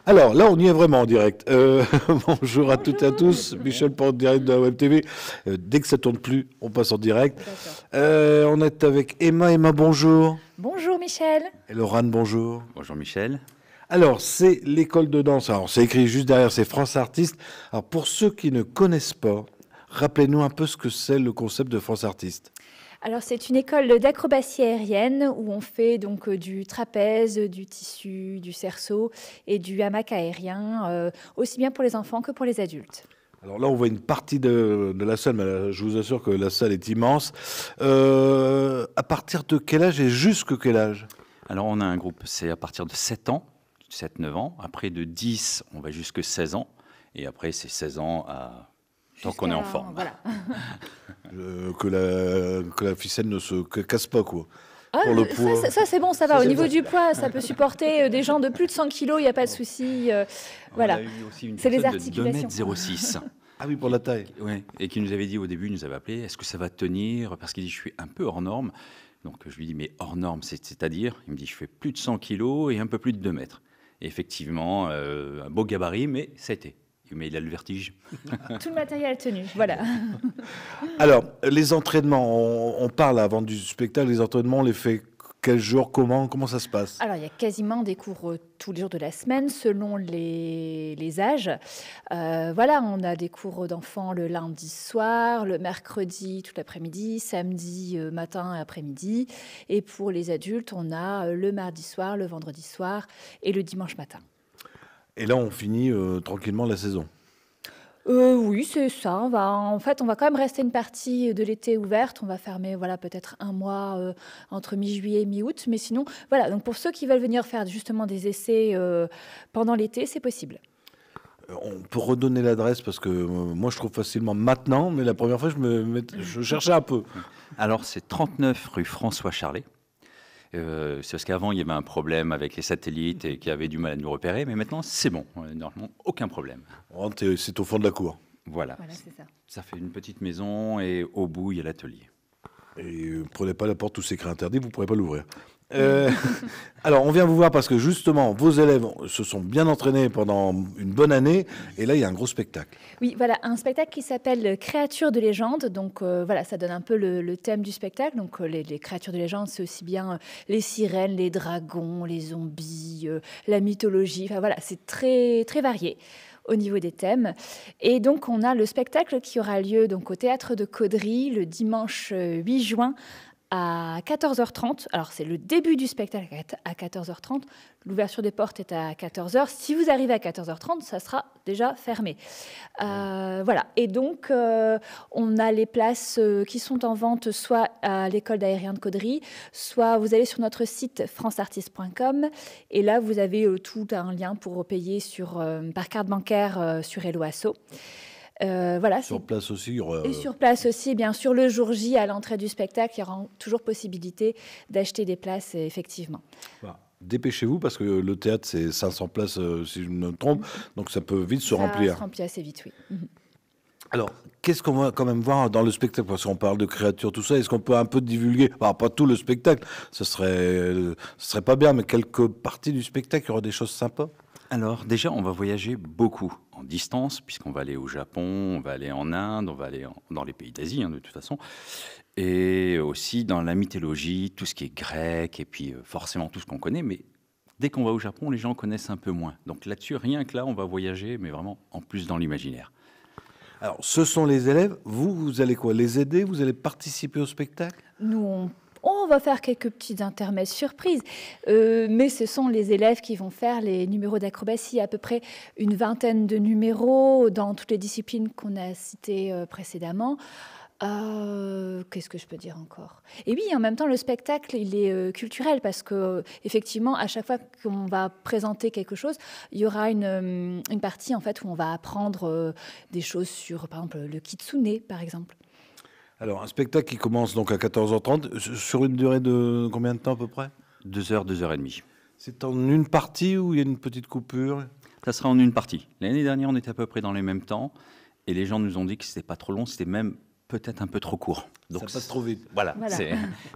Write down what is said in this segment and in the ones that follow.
Alors là, on y est vraiment en direct. Bonjour à toutes et à tous. Michel pour en direct de la Web TV. Dès que ça tourne plus, on passe en direct. On est avec Emma. Emma, bonjour. Bonjour Michel. Et Laurent, bonjour. Bonjour Michel. Alors, c'est l'école de danse. Alors, c'est écrit juste derrière, c'est France Artistes. Alors, pour ceux qui ne connaissent pas, rappelez-nous un peu ce que c'est le concept de France Artistes. Alors c'est une école d'acrobatie aérienne où on fait donc du trapèze, du tissu, du cerceau et du hamac aérien, aussi bien pour les enfants que pour les adultes. Alors là, on voit une partie de la salle, mais je vous assure que la salle est immense. À partir de quel âge et jusque quel âge? Alors on a un groupe, c'est à partir de 7 ans, 7-9 ans. Après de 10, on va jusque 16 ans. Et après c'est 16 ans à... tant qu'on est en forme. Voilà. Que la ficelle ne se casse pas, quoi. Ah, pour le poids. Ça c'est bon, ça va. Au niveau du poids, ça peut supporter des gens de plus de 100 kilos, il n'y a pas de souci. Voilà. On a eu aussi une C'est les personne de articulations. 2,06 m. Ah oui, pour la taille. Ouais, et qui nous avait dit au début, il nous avait appelé, est-ce que ça va tenir? Parce qu'il dit, je suis un peu hors norme. Donc je lui dis, mais hors norme, c'est-à-dire? Il me dit, je fais plus de 100 kilos et un peu plus de 2 mètres. Et effectivement, un beau gabarit, mais ça a été. Mais il a le vertige. Tout le matériel tenu, voilà. Alors, les entraînements, on parle avant du spectacle, les entraînements, on les fait quel jour, comment ça se passe? Alors, il y a quasiment des cours tous les jours de la semaine, selon les âges. Voilà, on a des cours d'enfants le lundi soir, le mercredi tout l'après-midi, samedi matin et après-midi. Et pour les adultes, on a le mardi soir, le vendredi soir et le dimanche matin. Et là, on finit tranquillement la saison. Oui, c'est ça. On va quand même rester une partie de l'été ouverte. On va fermer, voilà, peut-être un mois entre mi-juillet et mi-août. Mais sinon, voilà. Donc pour ceux qui veulent venir faire justement des essais pendant l'été, c'est possible. On peut redonner l'adresse parce que moi, je trouve facilement maintenant, mais la première fois, je cherchais un peu. Alors c'est 39 rue François Charlet. C'est parce qu'avant, il y avait un problème avec les satellites et qui avaient du mal à nous repérer, mais maintenant, c'est bon. Normalement, aucun problème. C'est au fond de la cour. Voilà. Voilà, c'est ça. Ça fait une petite maison et au bout, il y a l'atelier. Et prenez pas la porte où c'est écrit interdit, vous ne pourrez pas l'ouvrir. Alors, on vient vous voir parce que justement, vos élèves se sont bien entraînés pendant une bonne année. Et là, il y a un gros spectacle. Oui, voilà, un spectacle qui s'appelle Créatures de légende. Donc, voilà, ça donne un peu le thème du spectacle. Donc, les créatures de légende, c'est aussi bien les sirènes, les dragons, les zombies, la mythologie. Enfin, voilà, c'est très, très varié au niveau des thèmes. Et donc, on a le spectacle qui aura lieu donc, au Théâtre de Caudry le dimanche 8 juin à 14h30. Alors, c'est le début du spectacle à 14h30. L'ouverture des portes est à 14h. Si vous arrivez à 14h30, ça sera déjà fermé. Voilà. Et donc, on a les places qui sont en vente soit à l'école d'aérien de Caudry, soit vous allez sur notre site franceartiste.com. Et là, vous avez tout un lien pour payer par carte bancaire sur Helloasso. Voilà, sur place aussi, il y aura... Et sur place aussi, bien sûr, le jour J, à l'entrée du spectacle, il y aura toujours possibilité d'acheter des places, effectivement. Voilà. Dépêchez-vous parce que le théâtre, c'est 500 places, si je me trompe, donc ça peut vite se remplir. Ça se remplit assez vite, oui. Alors, qu'est-ce qu'on va quand même voir dans le spectacle? Parce qu'on parle de créatures, tout ça, est-ce qu'on peut un peu divulguer? Alors, pas tout le spectacle, ce serait pas bien, mais quelques parties du spectacle, il y aura des choses sympas? Alors déjà, on va voyager beaucoup en distance, puisqu'on va aller au Japon, on va aller en Inde, on va aller dans les pays d'Asie, de toute façon, et aussi dans la mythologie, tout ce qui est grec, et puis forcément tout ce qu'on connaît, mais dès qu'on va au Japon, les gens connaissent un peu moins. Donc là-dessus, rien que là, on va voyager, mais vraiment en plus dans l'imaginaire. Alors, ce sont les élèves, vous allez quoi? Les aider? Vous allez participer au spectacle? Nous, on va faire quelques petites intermèdes surprises, mais ce sont les élèves qui vont faire les numéros d'acrobatie, à peu près une vingtaine de numéros dans toutes les disciplines qu'on a citées précédemment. Qu'est-ce que je peux dire encore? Et oui, en même temps, le spectacle, il est culturel parce que effectivement, à chaque fois qu'on va présenter quelque chose, il y aura une partie en fait où on va apprendre des choses sur, par exemple, le kitsune, par exemple. Alors, un spectacle qui commence donc à 14h30, sur une durée de combien de temps à peu près? 2 heures, 2 heures et demie. C'est en une partie ou il y a une petite coupure? Ça sera en une partie. L'année dernière, on était à peu près dans les mêmes temps, et les gens nous ont dit que c'était pas trop long, c'était même peut-être un peu trop court. Donc, ça passe trop vite. Voilà.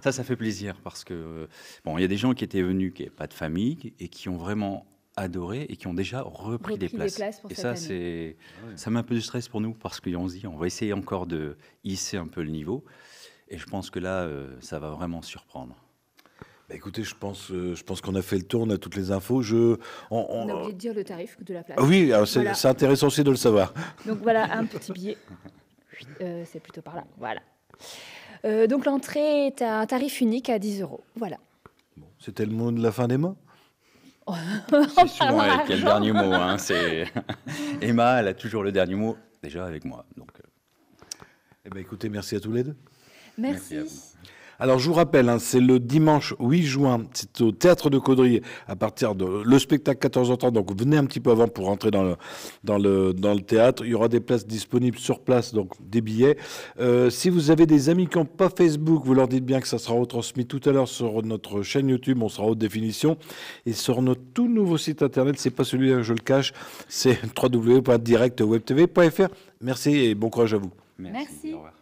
Ça fait plaisir parce que bon, il y a des gens qui étaient venus qui n'avaient pas de famille et qui ont vraiment adoré et qui ont déjà repris des places. Pour Et cette ça, année. ça met un peu de stress pour nous parce qu'on se dit, on va essayer encore de hisser un peu le niveau. Et je pense que là, ça va vraiment surprendre. Bah, écoutez, je pense qu'on a fait le tour, on a toutes les infos. On a oublié de dire le tarif de la place. Ah oui, alors c'est Voilà. c'est intéressant aussi de le savoir. Donc voilà, un petit billet. C'est plutôt par là. Voilà. Donc l'entrée est à un tarif unique à 10 €. Voilà. C'était le mot de la fin des mots. C'est souvent elle qui a le dernier mot. Hein, Emma, elle a toujours le dernier mot, déjà avec moi. Donc, Eh ben, écoutez, merci à tous les deux. Merci. à vous. Alors, je vous rappelle, hein, c'est le dimanche 8 juin, c'est au Théâtre de Caudry, à partir de le spectacle 14h30. Donc, venez un petit peu avant pour rentrer dans le théâtre. Il y aura des places disponibles sur place, donc des billets. Si vous avez des amis qui n'ont pas Facebook, vous leur dites bien que ça sera retransmis tout à l'heure sur notre chaîne YouTube. On sera en haute définition. Et sur notre tout nouveau site internet, c'est pas celui-là, je le cache, c'est www.directwebtv.fr. Merci et bon courage à vous. Merci. Au revoir.